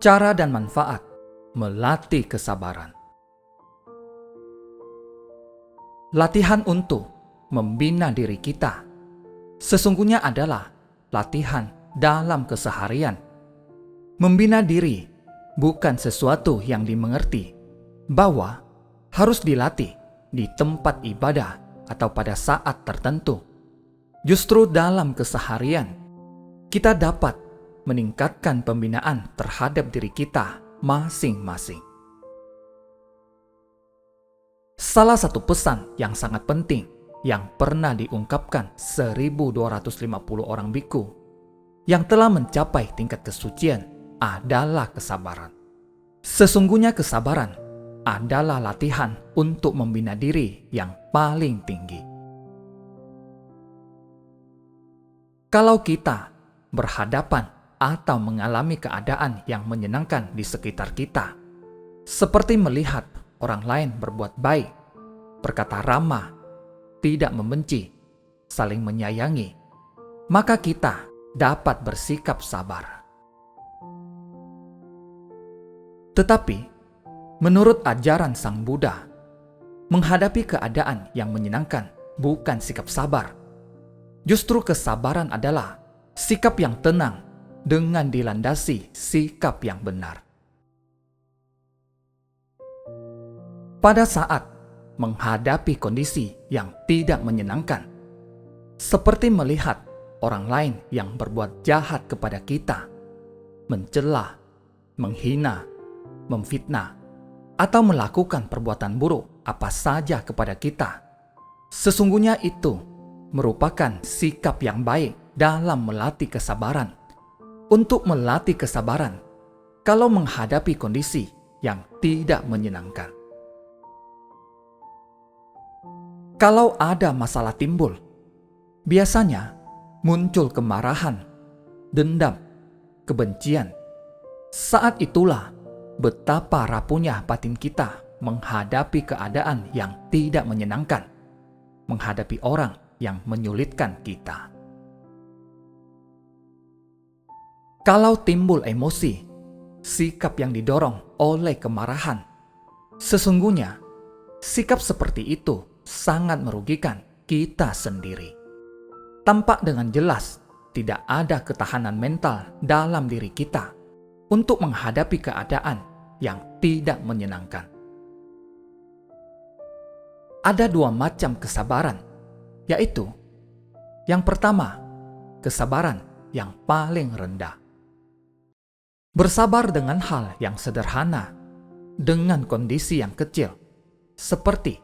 Cara dan manfaat melatih kesabaran. Latihan untuk membina diri kita sesungguhnya adalah latihan dalam keseharian. Membina diri bukan sesuatu yang dimengerti bahwa harus dilatih di tempat ibadah atau pada saat tertentu. Justru dalam keseharian, kita dapat meningkatkan pembinaan terhadap diri kita masing-masing. Salah satu pesan yang sangat penting yang pernah diungkapkan 1250 orang biku yang telah mencapai tingkat kesucian adalah kesabaran. Sesungguhnya kesabaran adalah latihan untuk membina diri yang paling tinggi. Kalau kita berhadapan atau mengalami keadaan yang menyenangkan di sekitar kita, seperti melihat orang lain berbuat baik, berkata ramah, tidak membenci, saling menyayangi, maka kita dapat bersikap sabar. Tetapi, menurut ajaran Sang Buddha, menghadapi keadaan yang menyenangkan bukan sikap sabar. Justru kesabaran adalah sikap yang tenang dengan dilandasi sikap yang benar. Pada saat menghadapi kondisi yang tidak menyenangkan, seperti melihat orang lain yang berbuat jahat kepada kita, mencela, menghina, memfitnah, atau melakukan perbuatan buruk apa saja kepada kita, sesungguhnya itu merupakan sikap yang baik dalam melatih kesabaran. Untuk melatih kesabaran kalau menghadapi kondisi yang tidak menyenangkan. Kalau ada masalah timbul, biasanya muncul kemarahan, dendam, kebencian. Saat itulah betapa rapuhnya batin kita menghadapi keadaan yang tidak menyenangkan, menghadapi orang yang menyulitkan kita. Kalau timbul emosi, sikap yang didorong oleh kemarahan, sesungguhnya sikap seperti itu sangat merugikan kita sendiri. Tampak dengan jelas tidak ada ketahanan mental dalam diri kita untuk menghadapi keadaan yang tidak menyenangkan. Ada dua macam kesabaran, yaitu yang pertama, kesabaran yang paling rendah. Bersabar dengan hal yang sederhana, dengan kondisi yang kecil, seperti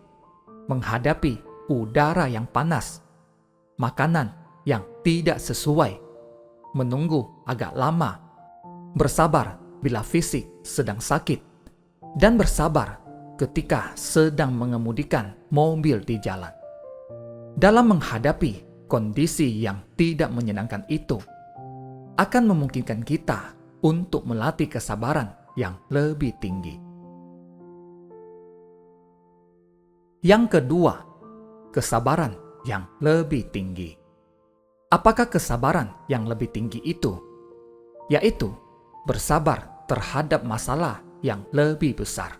menghadapi udara yang panas, makanan yang tidak sesuai, menunggu agak lama, bersabar bila fisik sedang sakit, dan bersabar ketika sedang mengemudikan mobil di jalan. Dalam menghadapi kondisi yang tidak menyenangkan itu, akan memungkinkan kita untuk melatih kesabaran yang lebih tinggi. Yang kedua, kesabaran yang lebih tinggi. Apakah kesabaran yang lebih tinggi itu? Yaitu bersabar terhadap masalah yang lebih besar.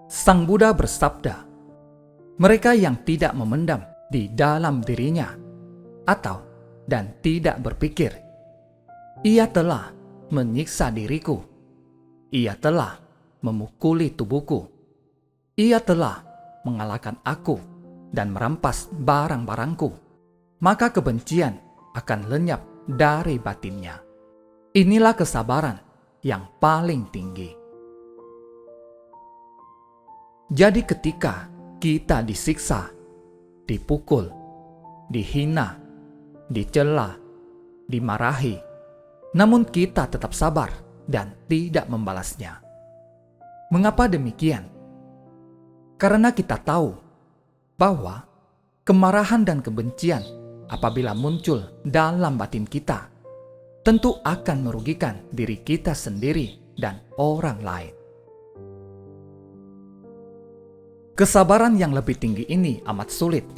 Sang Buddha bersabda, mereka yang tidak memendam di dalam dirinya atau dan tidak berpikir, ia telah menyiksa diriku, ia telah memukuli tubuhku, ia telah mengalahkan aku dan merampas barang-barangku, maka kebencian akan lenyap dari batinnya. Inilah kesabaran yang paling tinggi. Jadi ketika kita disiksa, dipukul, dihina, dicela, dimarahi, namun kita tetap sabar dan tidak membalasnya. Mengapa demikian? Karena kita tahu bahwa kemarahan dan kebencian apabila muncul dalam batin kita, tentu akan merugikan diri kita sendiri dan orang lain. Kesabaran yang lebih tinggi ini amat sulit.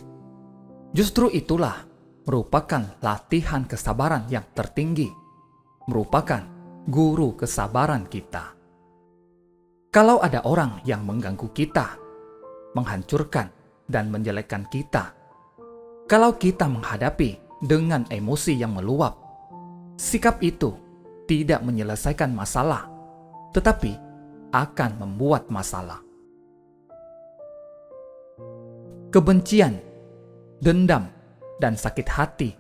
Justru itulah merupakan latihan kesabaran yang tertinggi, merupakan guru kesabaran kita. Kalau ada orang yang mengganggu kita, menghancurkan dan menjelekkan kita, kalau kita menghadapi dengan emosi yang meluap, sikap itu tidak menyelesaikan masalah, tetapi akan membuat masalah. Kebencian, dendam, dan sakit hati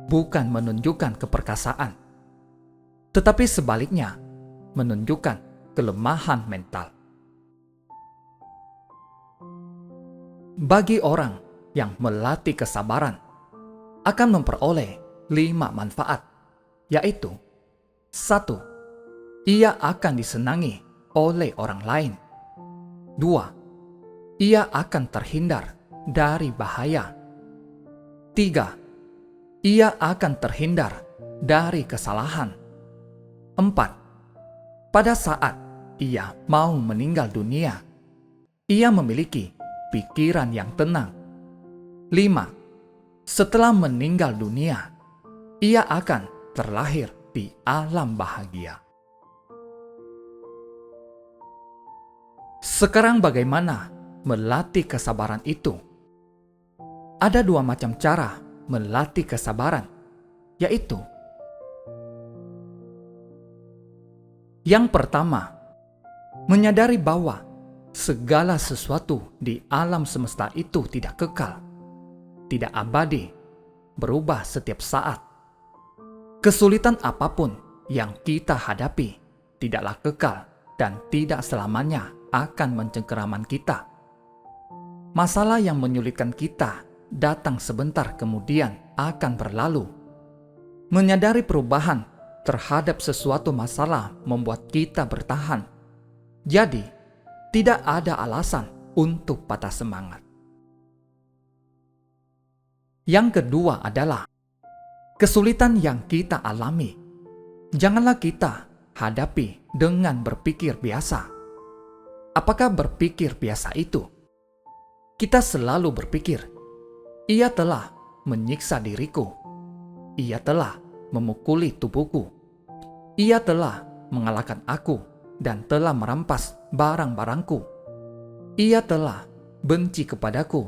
bukan menunjukkan keperkasaan, tetapi sebaliknya menunjukkan kelemahan mental. Bagi orang yang melatih kesabaran, akan memperoleh 5 manfaat, yaitu 1. Ia akan disenangi oleh orang lain. 2. Ia akan terhindar dari bahaya. 3. Ia akan terhindar dari kesalahan. 4. Pada saat ia mau meninggal dunia, ia memiliki pikiran yang tenang. 5. Setelah meninggal dunia, ia akan terlahir di alam bahagia. Sekarang bagaimana melatih kesabaran itu? Ada 2 macam cara melatih kesabaran, yaitu yang pertama, menyadari bahwa segala sesuatu di alam semesta itu tidak kekal, tidak abadi, berubah setiap saat. Kesulitan apapun yang kita hadapi tidaklah kekal dan tidak selamanya akan mencengkeraman kita. Masalah yang menyulitkan kita datang sebentar kemudian akan berlalu. Menyadari perubahan terhadap sesuatu masalah membuat kita bertahan. Jadi, tidak ada alasan untuk patah semangat. Yang kedua adalah kesulitan yang kita alami. Janganlah kita hadapi dengan berpikir biasa. Apakah berpikir biasa itu? Kita selalu berpikir, ia telah menyiksa diriku. Ia telah memukuli tubuhku. Ia telah mengalahkan aku dan telah merampas barang-barangku. Ia telah benci kepadaku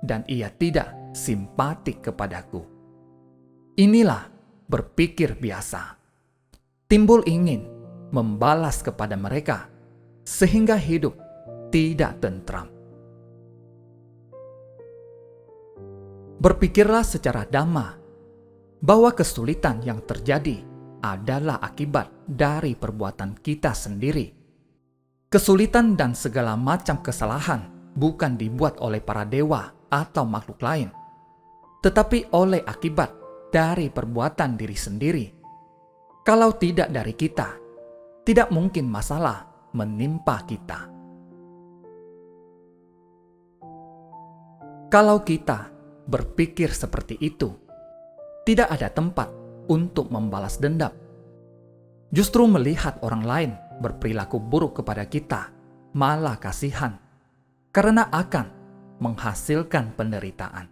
dan ia tidak simpatik kepadaku. Inilah berpikir biasa. Timbul ingin membalas kepada mereka sehingga hidup tidak tentram. Berpikirlah secara dhamma bahwa kesulitan yang terjadi adalah akibat dari perbuatan kita sendiri. Kesulitan dan segala macam kesalahan bukan dibuat oleh para dewa atau makhluk lain, tetapi oleh akibat dari perbuatan diri sendiri. Kalau tidak dari kita, tidak mungkin masalah menimpa kita. Kalau kita berpikir seperti itu, tidak ada tempat untuk membalas dendam. Justru melihat orang lain berperilaku buruk kepada kita malah kasihan, karena akan menghasilkan penderitaan.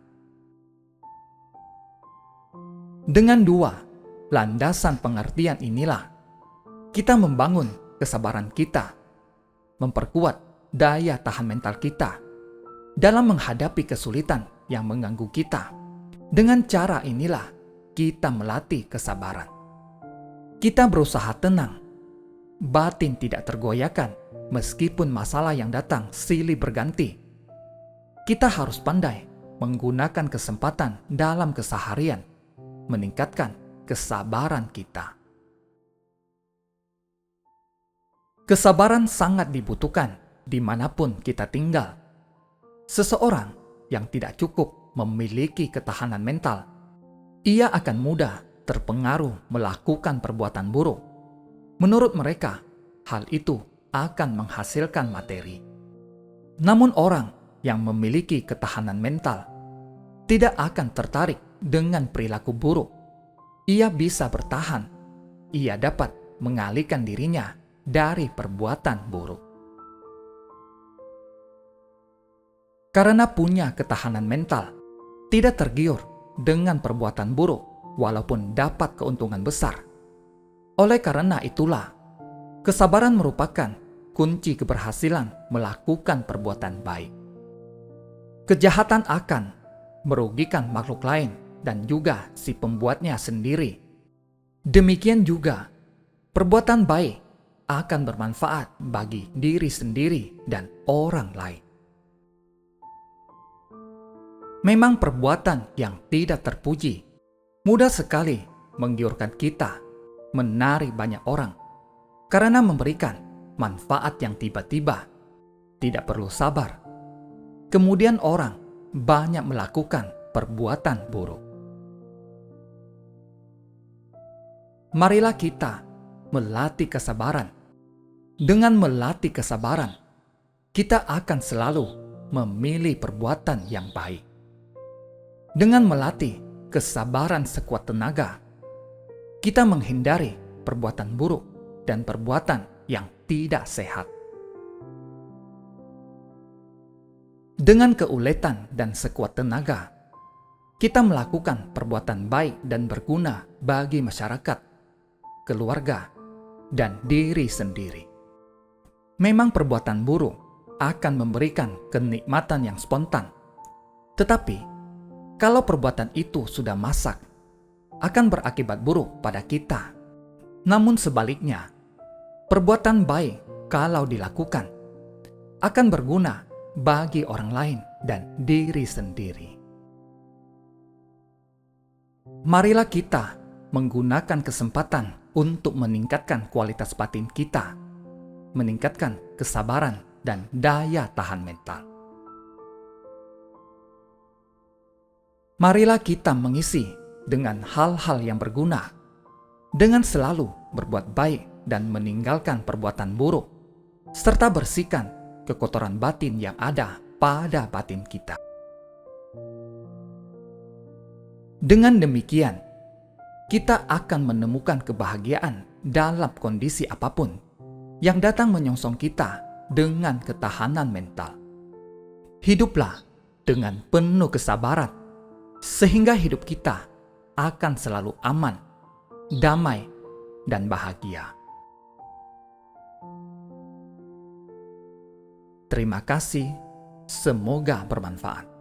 Dengan 2 landasan pengertian inilah, kita membangun kesabaran kita, memperkuat daya tahan mental kita dalam menghadapi kesulitan yang mengganggu kita. Dengan cara inilah kita melatih kesabaran. Kita berusaha tenang, batin tidak tergoyahkan meskipun masalah yang datang silih berganti. Kita harus pandai menggunakan kesempatan dalam keseharian, meningkatkan kesabaran kita. Kesabaran sangat dibutuhkan dimanapun kita tinggal. Seseorang yang tidak cukup memiliki ketahanan mental, ia akan mudah terpengaruh melakukan perbuatan buruk. Menurut mereka, hal itu akan menghasilkan materi. Namun orang yang memiliki ketahanan mental tidak akan tertarik dengan perilaku buruk. Ia bisa bertahan. Ia dapat mengalihkan dirinya dari perbuatan buruk. Karena punya ketahanan mental, tidak tergiur dengan perbuatan buruk walaupun dapat keuntungan besar. Oleh karena itulah, kesabaran merupakan kunci keberhasilan melakukan perbuatan baik. Kejahatan akan merugikan makhluk lain dan juga si pembuatnya sendiri. Demikian juga, perbuatan baik akan bermanfaat bagi diri sendiri dan orang lain. Memang perbuatan yang tidak terpuji mudah sekali menggiurkan kita menarik banyak orang karena memberikan manfaat yang tiba-tiba, tidak perlu sabar. Kemudian orang banyak melakukan perbuatan buruk. Marilah kita melatih kesabaran. Dengan melatih kesabaran, kita akan selalu memilih perbuatan yang baik. Dengan melatih kesabaran sekuat tenaga, kita menghindari perbuatan buruk dan perbuatan yang tidak sehat. Dengan keuletan dan sekuat tenaga, kita melakukan perbuatan baik dan berguna bagi masyarakat, keluarga, dan diri sendiri. Memang perbuatan buruk akan memberikan kenikmatan yang spontan, tetapi kalau perbuatan itu sudah masak, akan berakibat buruk pada kita. Namun sebaliknya, perbuatan baik kalau dilakukan akan berguna bagi orang lain dan diri sendiri. Marilah kita menggunakan kesempatan untuk meningkatkan kualitas batin kita, meningkatkan kesabaran dan daya tahan mental. Marilah kita mengisi dengan hal-hal yang berguna, dengan selalu berbuat baik dan meninggalkan perbuatan buruk, serta bersihkan kekotoran batin yang ada pada batin kita. Dengan demikian, kita akan menemukan kebahagiaan dalam kondisi apapun yang datang menyongsong kita dengan ketahanan mental. Hiduplah dengan penuh kesabaran, sehingga hidup kita akan selalu aman, damai, dan bahagia. Terima kasih, semoga bermanfaat.